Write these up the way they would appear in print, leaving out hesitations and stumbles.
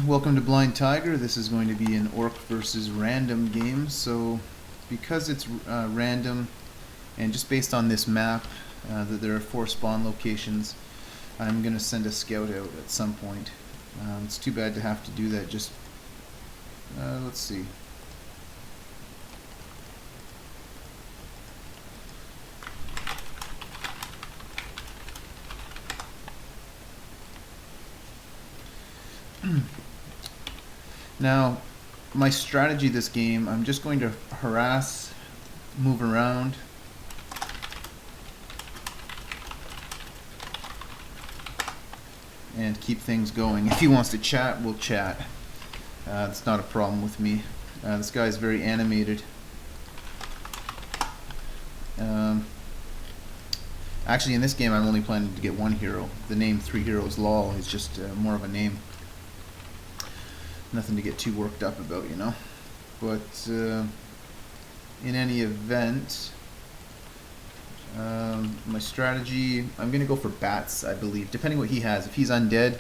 Welcome to Blind Tiger. This is going to be an orc versus random game. So because it's random and just based on this map that there are 4 spawn locations, I'm going to send a scout out at some point. It's too bad to have to do that. Just let's see. Now, my strategy this game, I'm just going to harass, move around, and keep things going. If he wants to chat, we'll chat. It's not a problem with me. This guy is very animated. Actually, in this game, I'm only planning to get 1 hero. The name 3 Heroes LOL is just more of a name. Nothing to get too worked up about, you know. But in any event, my strategy, I'm going to go for bats, I believe, depending what he has. If he's undead,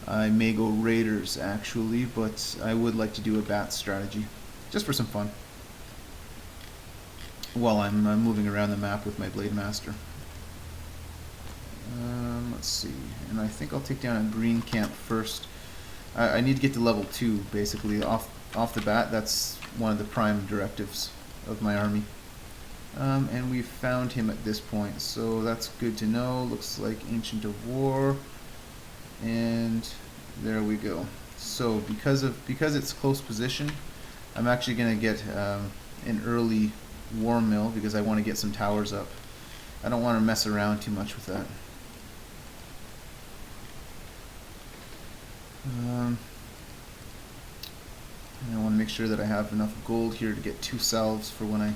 I may go raiders, actually, but I would like to do a bat strategy, just for some fun, while I'm moving around the map with my Blademaster. Let's see, and I think I'll take down a green camp first. I need to get to level 2, basically, off the bat. That's one of the prime directives of my army. And we've found him at this point, so that's good to know. Looks like Ancient of War, and there we go. So because it's close position, I'm actually going to get an early war mill because I want to get some towers up. I don't want to mess around too much with that. And I want to make sure that I have enough gold here to get 2 salves for when I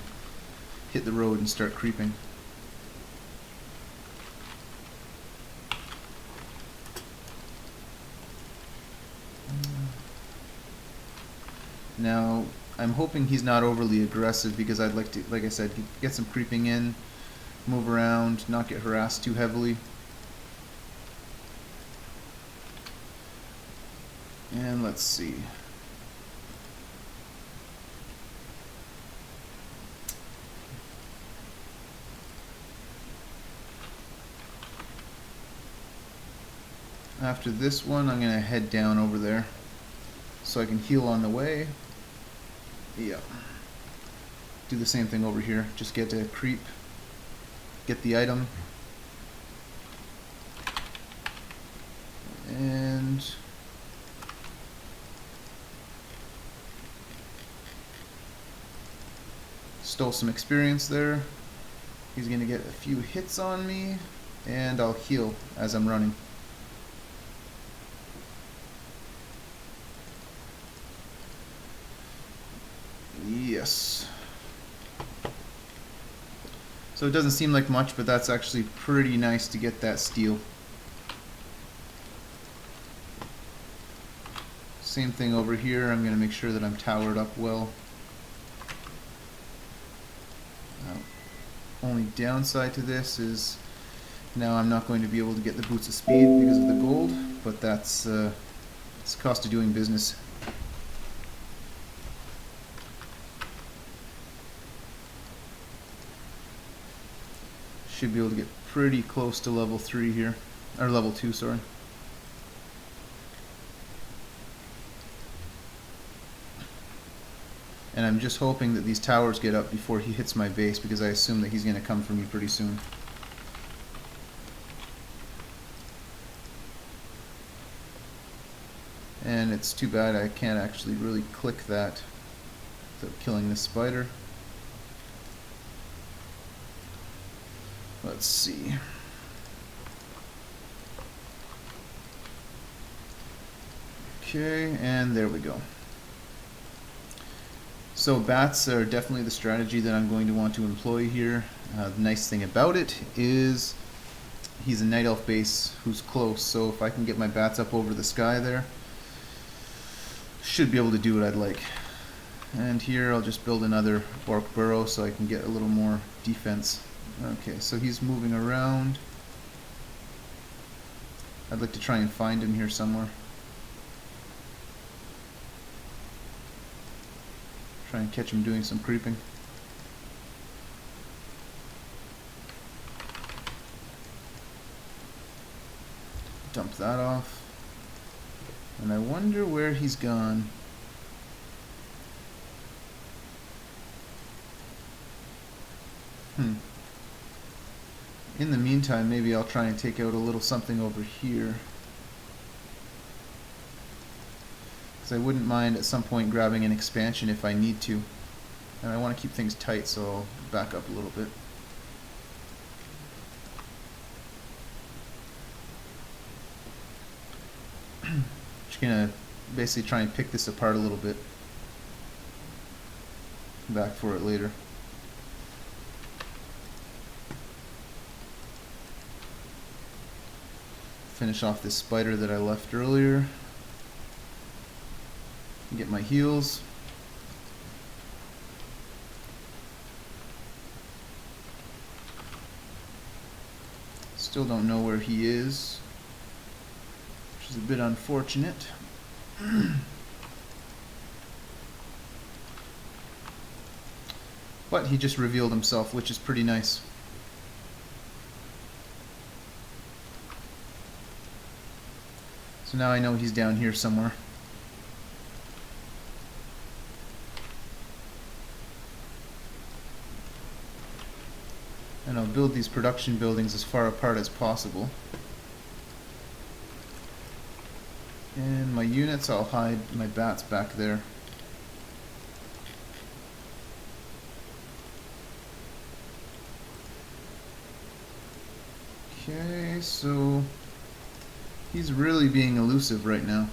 hit the road and start creeping. Now, I'm hoping he's not overly aggressive because I'd like to, like I said, get some creeping in, move around, not get harassed too heavily. And let's see. After this one, I'm going to head down over there so I can heal on the way. Yeah. Do the same thing over here. Just get a creep, get the item, and stole some experience there. He's going to get a few hits on me, and I'll heal as I'm running. Yes. So it doesn't seem like much, but that's actually pretty nice to get that steal. Same thing over here. I'm going to make sure that I'm towered up well. Only downside to this is now I'm not going to be able to get the boots of speed because of the gold, but that's it's the cost of doing business. Should be able to get pretty close to level 3 here, or level 2, sorry. And I'm just hoping that these towers get up before he hits my base because I assume that he's going to come for me pretty soon. And it's too bad I can't actually really click that without killing this spider. Let's see. Okay, and there we go. So bats are definitely the strategy that I'm going to want to employ here. The nice thing about it is he's a night elf base who's close, so if I can get my bats up over the sky there, should be able to do what I'd like. And here I'll just build another bark burrow so I can get a little more defense. Okay, so he's moving around. I'd like to try and find him here somewhere. Try and catch him doing some creeping. Dump that off. And I wonder where he's gone. In the meantime, maybe I'll try and take out a little something over here. Because I wouldn't mind at some point grabbing an expansion if I need to. And I want to keep things tight, so I'll back up a little bit. Just gonna basically try and pick this apart a little bit. Back for it later. Finish off this spider that I left earlier. Get my heals. Still don't know where he is, which is a bit unfortunate. But he just revealed himself, which is pretty nice. So now I know he's down here somewhere. And I'll build these production buildings as far apart as possible. And my units, I'll hide my bats back there. Okay, so he's really being elusive right now.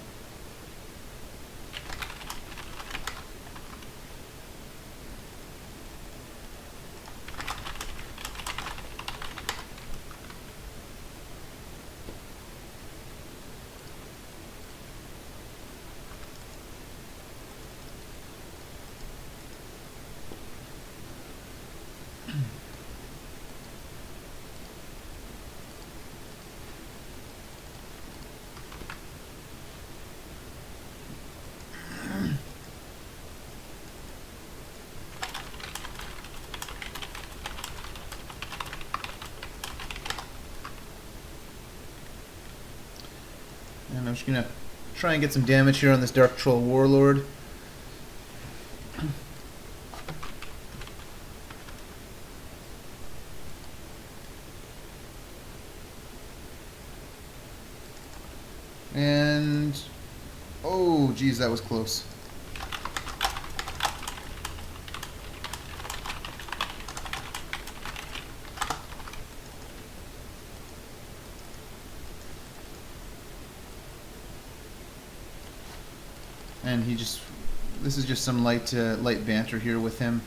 And I'm just gonna try and get some damage here on this Dark Troll Warlord. And oh geez, that was close. And he just, this is just some light banter here with him.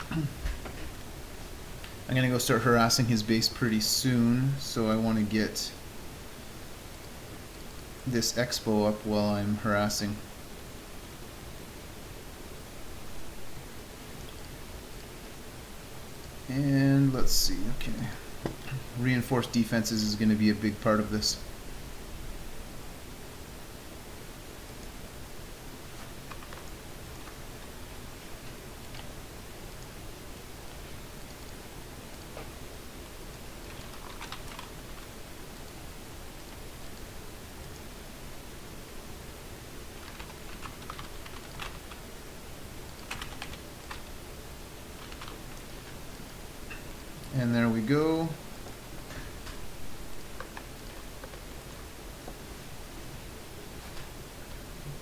I'm gonna go start harassing his base pretty soon, so I want to get this expo up while I'm harassing. And let's see, okay. Reinforced defenses is going to be a big part of this. And there we go.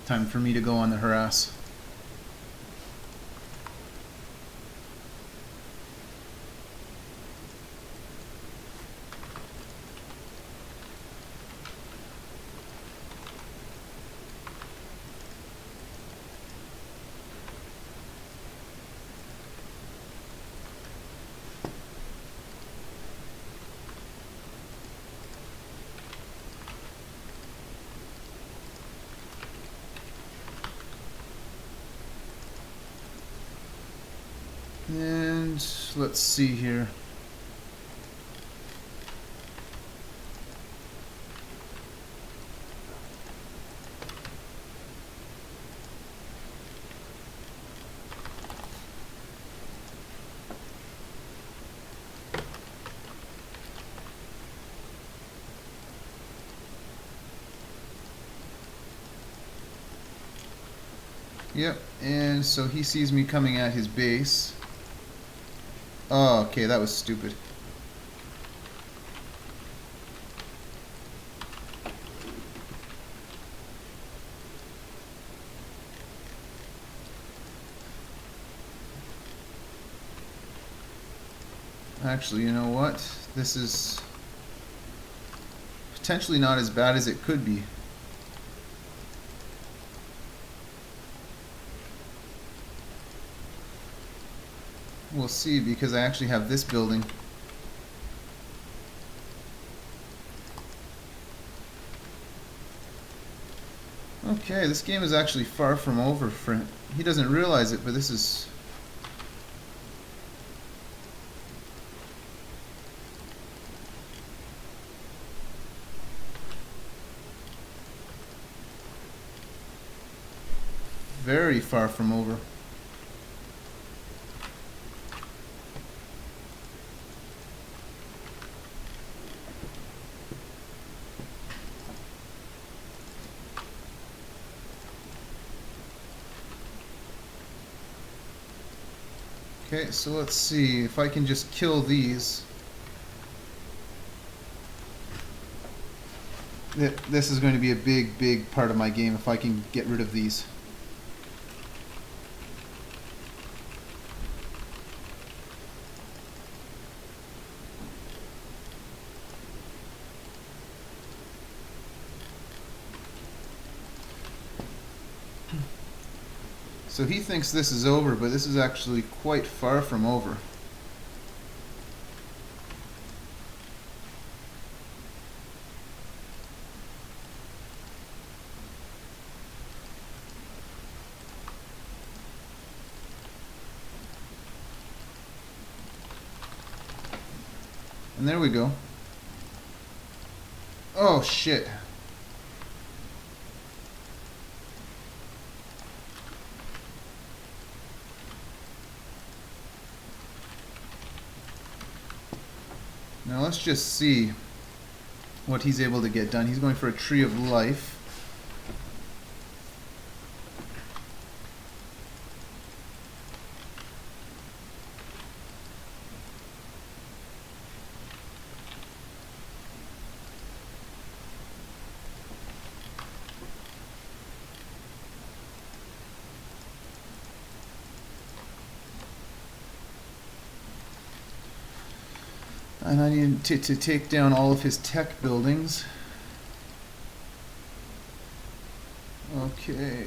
Time for me to go on the harass. And let's see here. Yep, and so he sees me coming at his base. Oh, okay, that was stupid. Actually, you know what? This is potentially not as bad as it could be. We'll see, because I actually have this building. Okay, this game is actually far from over for him. He doesn't realize it, but this is... very far from over. Okay, so let's see if I can just kill these. This is going to be a big part of my game if I can get rid of these. So he thinks this is over, but this is actually quite far from over. And there we go. Oh shit. Now let's just see what he's able to get done. He's going for a tree of life. And I need to take down all of his tech buildings. Okay.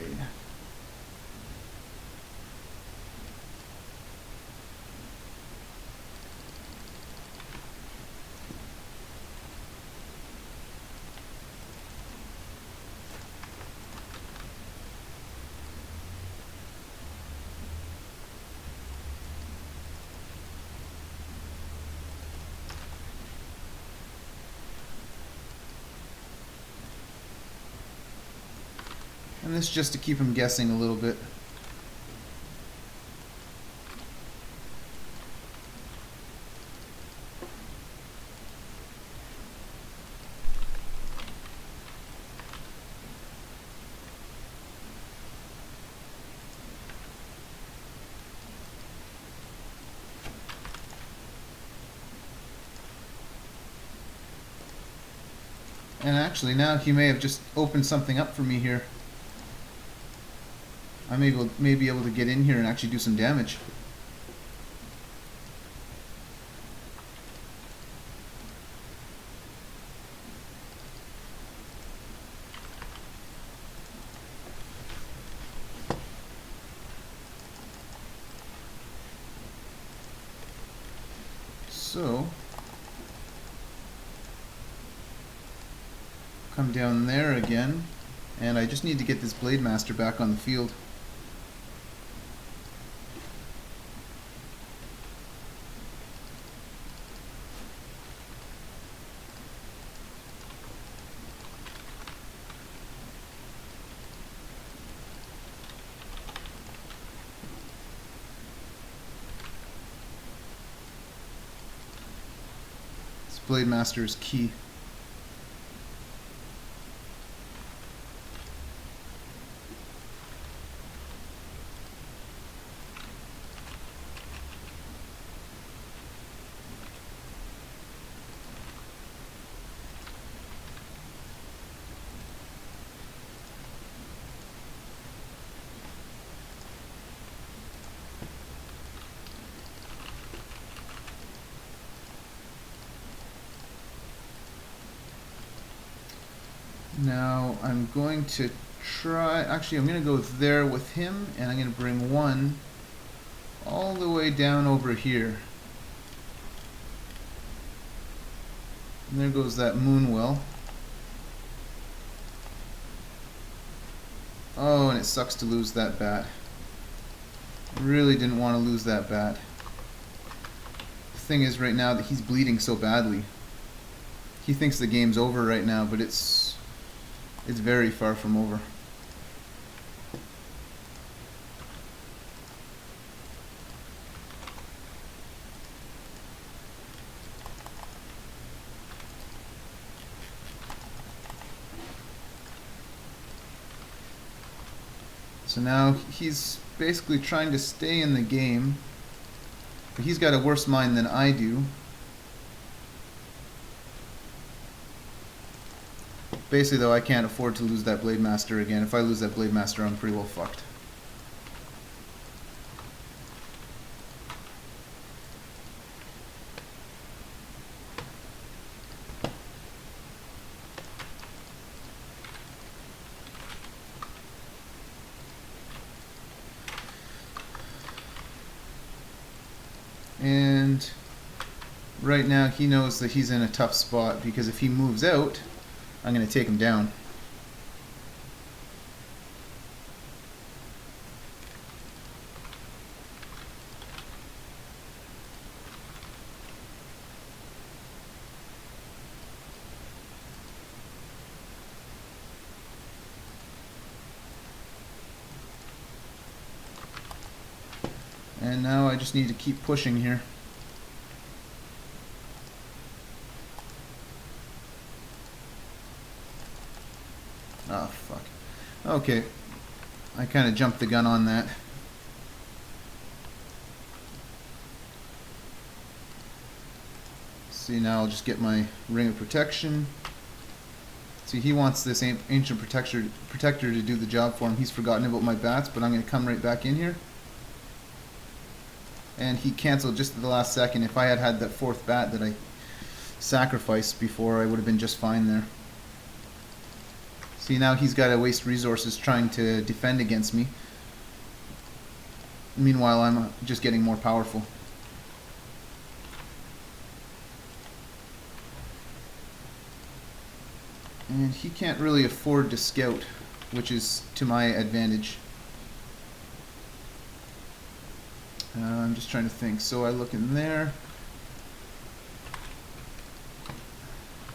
And this just to keep him guessing a little bit. And actually now he may have just opened something up for me here. I may be able to get in here and actually do some damage. So, come down there again, and I just need to get this Blademaster back on the field. Blademaster is key. Now I'm going to try, actually I'm going to go there with him, and I'm going to bring one all the way down over here. And there goes that moon well. Oh, and it sucks to lose that bat. I really didn't want to lose that bat. The thing is right now that he's bleeding so badly. He thinks the game's over right now, but it's very far from over. So now he's basically trying to stay in the game, but he's got a worse mind than I do. Basically though, I can't afford to lose that Blademaster again. If I lose that Blademaster, I'm pretty well fucked. And right now he knows that he's in a tough spot, because if he moves out, I'm going to take him down. And now I just need to keep pushing here. Oh, fuck. Okay. I kind of jumped the gun on that. See, now I'll just get my Ring of Protection. See, he wants this Ancient Protector to do the job for him. He's forgotten about my bats, but I'm going to come right back in here. And he canceled just at the last second. If I had had that fourth bat that I sacrificed before, I would have been just fine there. See, now he's got to waste resources trying to defend against me. Meanwhile, I'm just getting more powerful. And he can't really afford to scout, which is to my advantage. I'm just trying to think. So I look in there.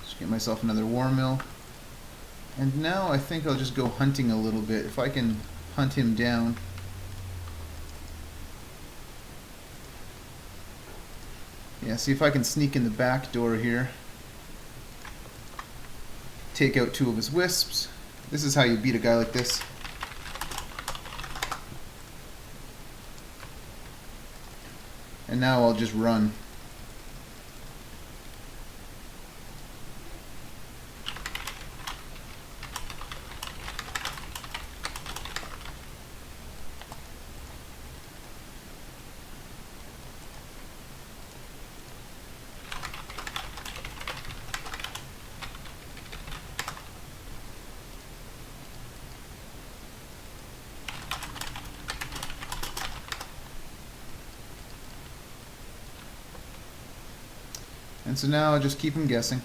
Just get myself another war mill. And now I think I'll just go hunting a little bit. If I can hunt him down. Yeah, see if I can sneak in the back door here. Take out two of his wisps. This is how you beat a guy like this. And now I'll just run. And so now I'll just keep him guessing.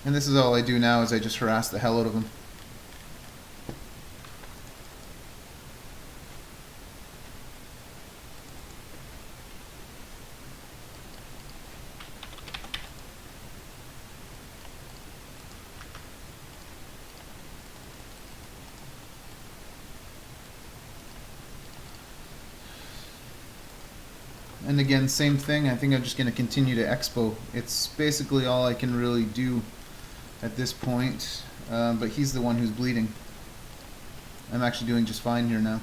And this is all I do now, is I just harass the hell out of him. And again, same thing. I think I'm just going to continue to expo. It's basically all I can really do at this point. But he's the one who's bleeding. I'm actually doing just fine here now.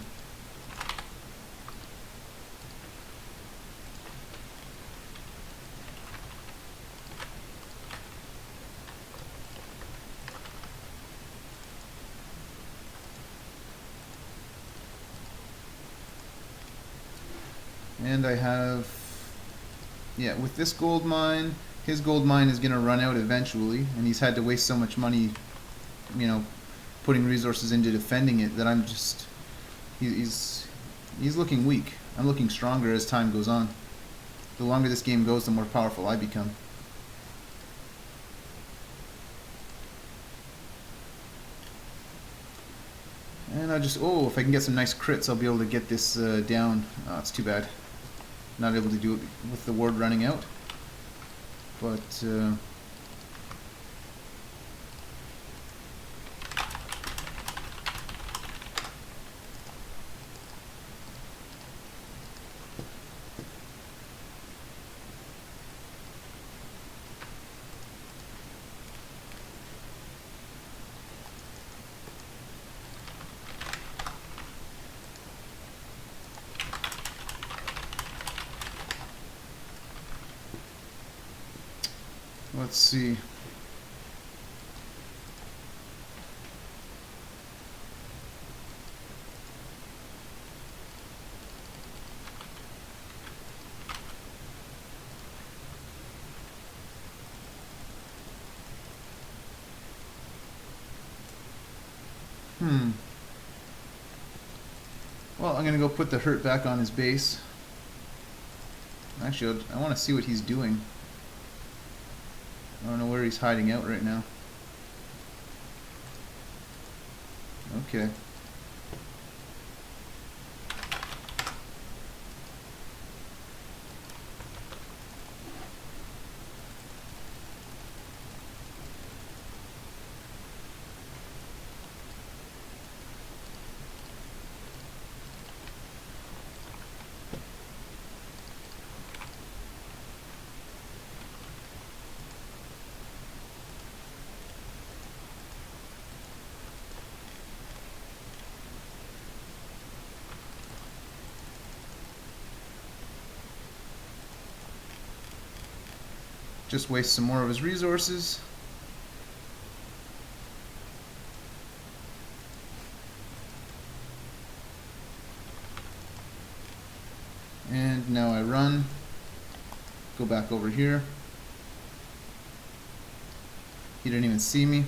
And I have, yeah, with this gold mine, his gold mine is going to run out eventually, and he's had to waste so much money, you know, putting resources into defending it that I'm just, he's looking weak. I'm looking stronger as time goes on. The longer this game goes, the more powerful I become. And I just, oh, if I can get some nice crits, I'll be able to get this down. Oh, it's too bad. Not able to do it with the ward running out. But, let's see. Well, I'm going to go put the hurt back on his base. Actually, I want to see what he's doing. I don't know where he's hiding out right now. Okay. Just waste some more of his resources. And now I run. Go back over here. He didn't even see me.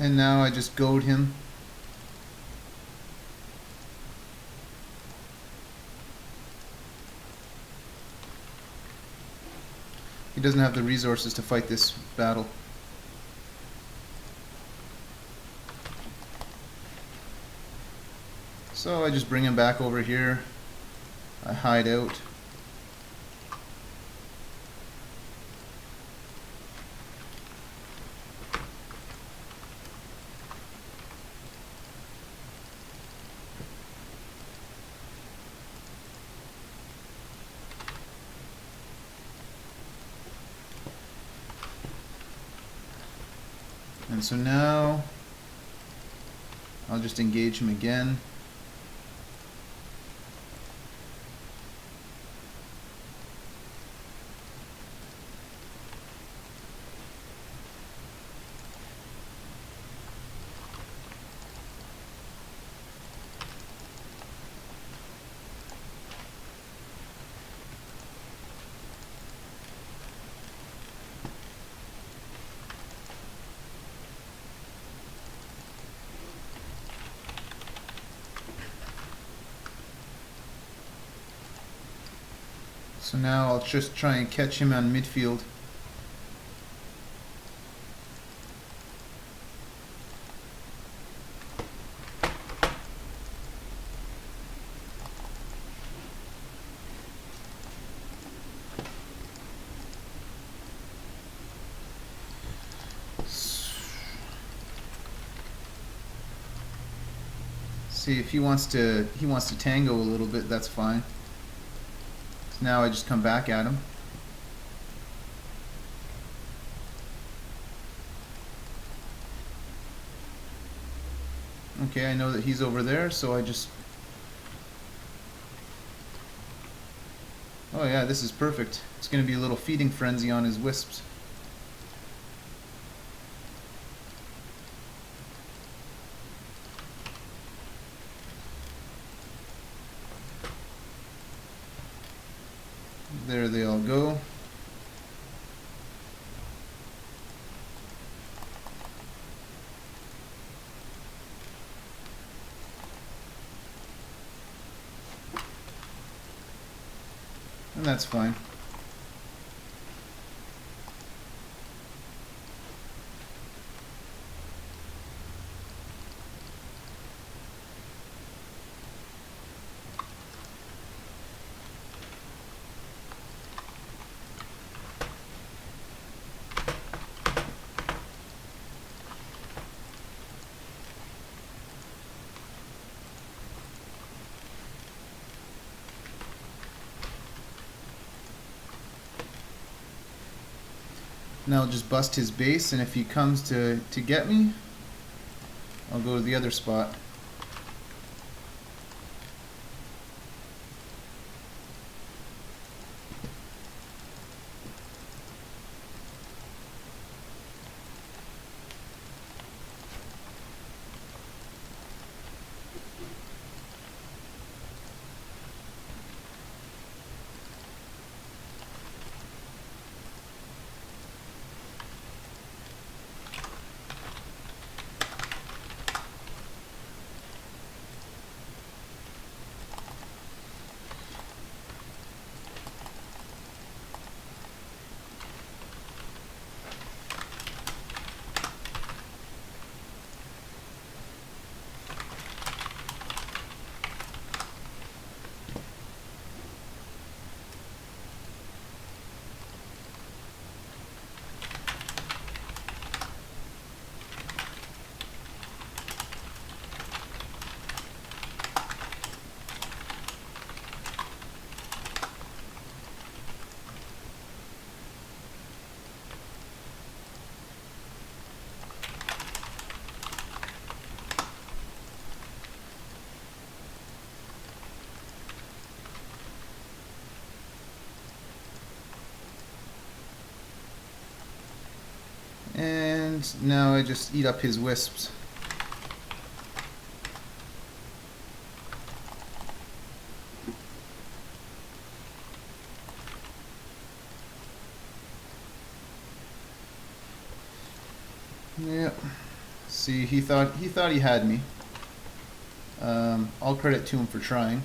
And now I just goad him. He doesn't have the resources to fight this battle. So I just bring him back over here. I hide out. And so now I'll just engage him again. So now I'll just try and catch him on midfield. See if he wants to tango a little bit, that's fine. So now I just come back at him. Okay, I know that he's over there, so I just... Oh yeah, this is perfect. It's going to be a little feeding frenzy on his wisps. There they all go. And that's fine. Now I'll just bust his base, and if he comes to get me, I'll go to the other spot. And now I just eat up his wisps. Yep. See, he thought he had me. All credit to him for trying.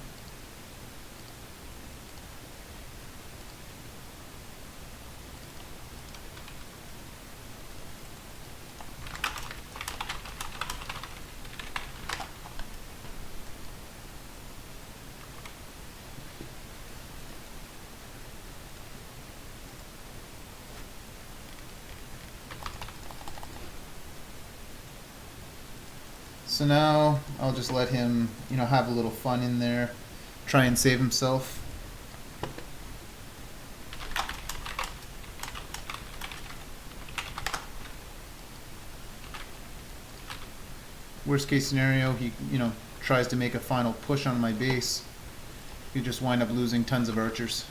So now I'll just let him, have a little fun in there, try and save himself. Worst case scenario, he, tries to make a final push on my base. You just wind up losing tons of archers.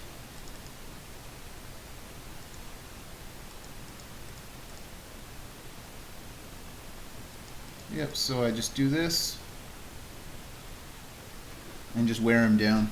Yep, so I just do this and just wear him down.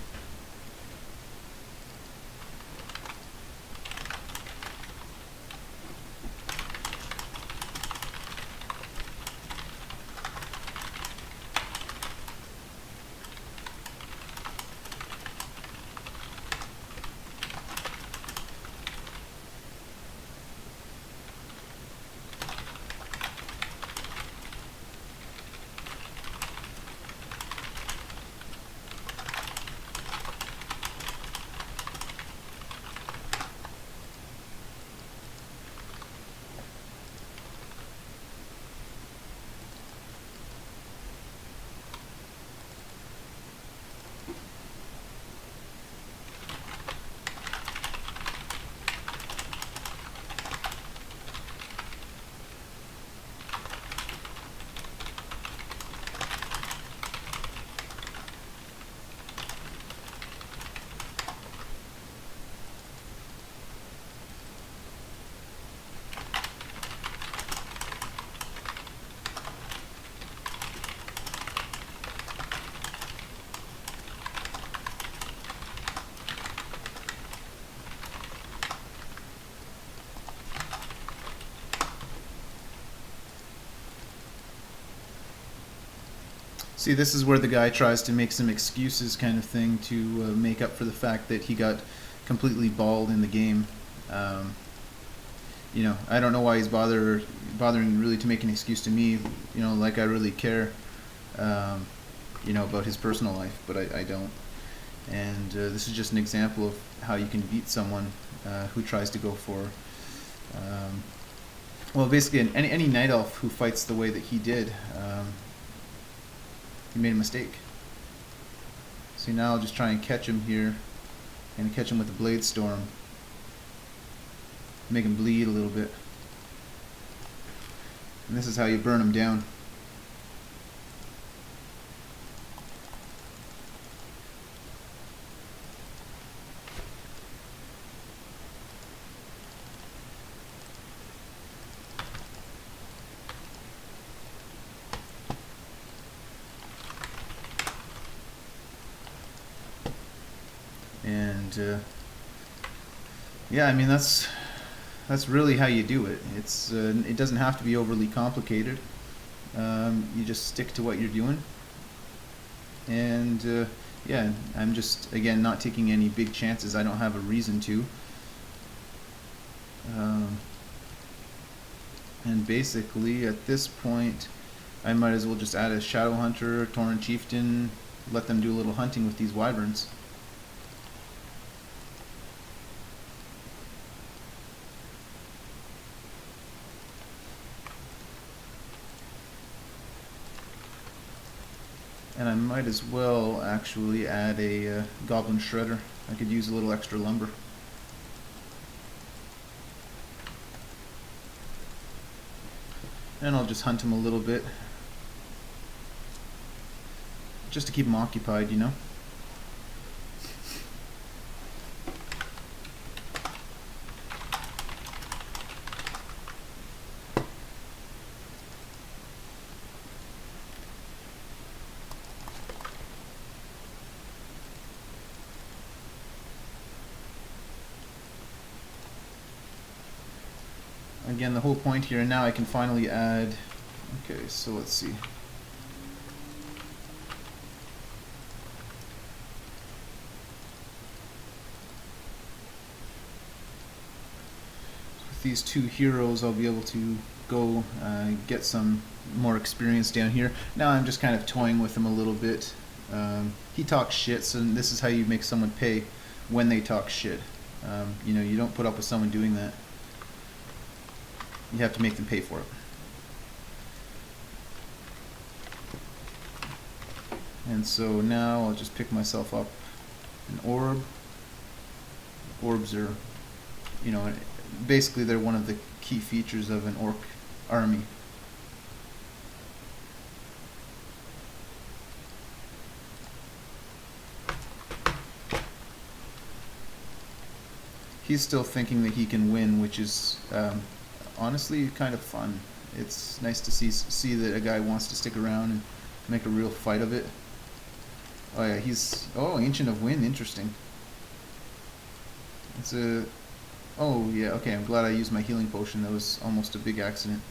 See, this is where the guy tries to make some excuses kind of thing to make up for the fact that he got completely balled in the game. You know, I don't know why he's bothering really to make an excuse to me, you know, like I really care, you know, about his personal life, but I don't. And this is just an example of how you can beat someone who tries to go for, well, basically any night elf who fights the way that he did, he made a mistake. See, now I'll just try and catch him here, and catch him with the Blade Storm. Make him bleed a little bit. And this is how you burn him down. And yeah, I mean that's really how you do it. It's it doesn't have to be overly complicated. You just stick to what you're doing, and yeah, I'm just again not taking any big chances. I don't have a reason to. And basically at this point I might as well just add a Shadow Hunter, Tauren Chieftain, let them do a little hunting with these wyverns. And I might as well actually add a Goblin Shredder. I could use a little extra lumber. And I'll just hunt him a little bit. Just to keep him occupied, you know? Again, the whole point here, and now I can finally add, okay, so let's see. With these two heroes, I'll be able to go get some more experience down here. Now I'm just kind of toying with him a little bit. He talks shit, so this is how you make someone pay when they talk shit. You know, you don't put up with someone doing that. You have to make them pay for it. And so now I'll just pick myself up an orb. Orbs are, you know, basically they're one of the key features of an orc army. He's still thinking that he can win, which is honestly kind of fun. It's nice to see that a guy wants to stick around and make a real fight of it. Oh yeah, he's Ancient of Wind, interesting. It's a oh yeah, okay, I'm glad I used my healing potion. That was almost a big accident.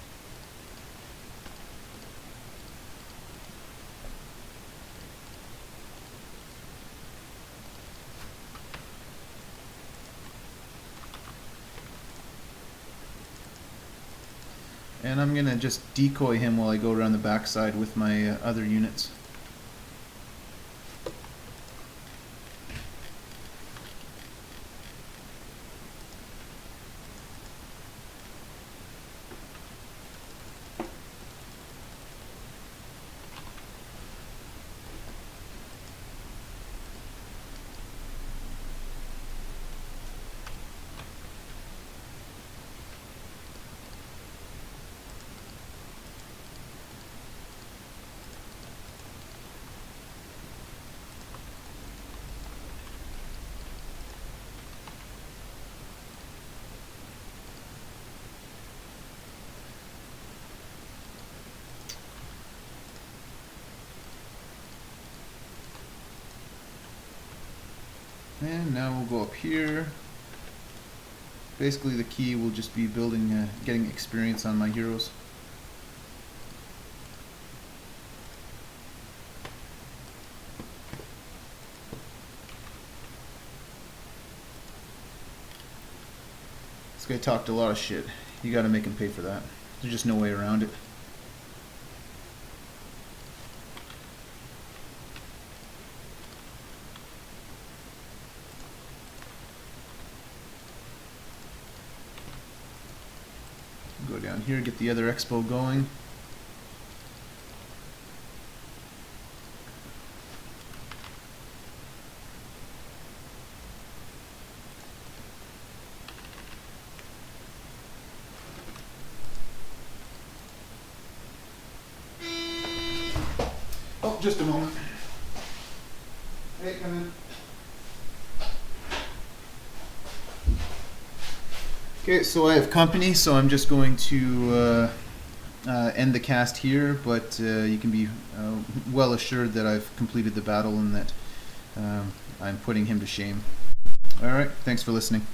And I'm gonna just decoy him while I go around the backside with my other units. And now we'll go up here. Basically the key will just be building, getting experience on my heroes. This guy talked a lot of shit. You gotta make him pay for that. There's just no way around it. Go down here, get the other expo going. Oh, just a moment. Hey, come in. Okay, so I have company, so I'm just going to end the cast here, but you can be well assured that I've completed the battle and that I'm putting him to shame. Alright, thanks for listening.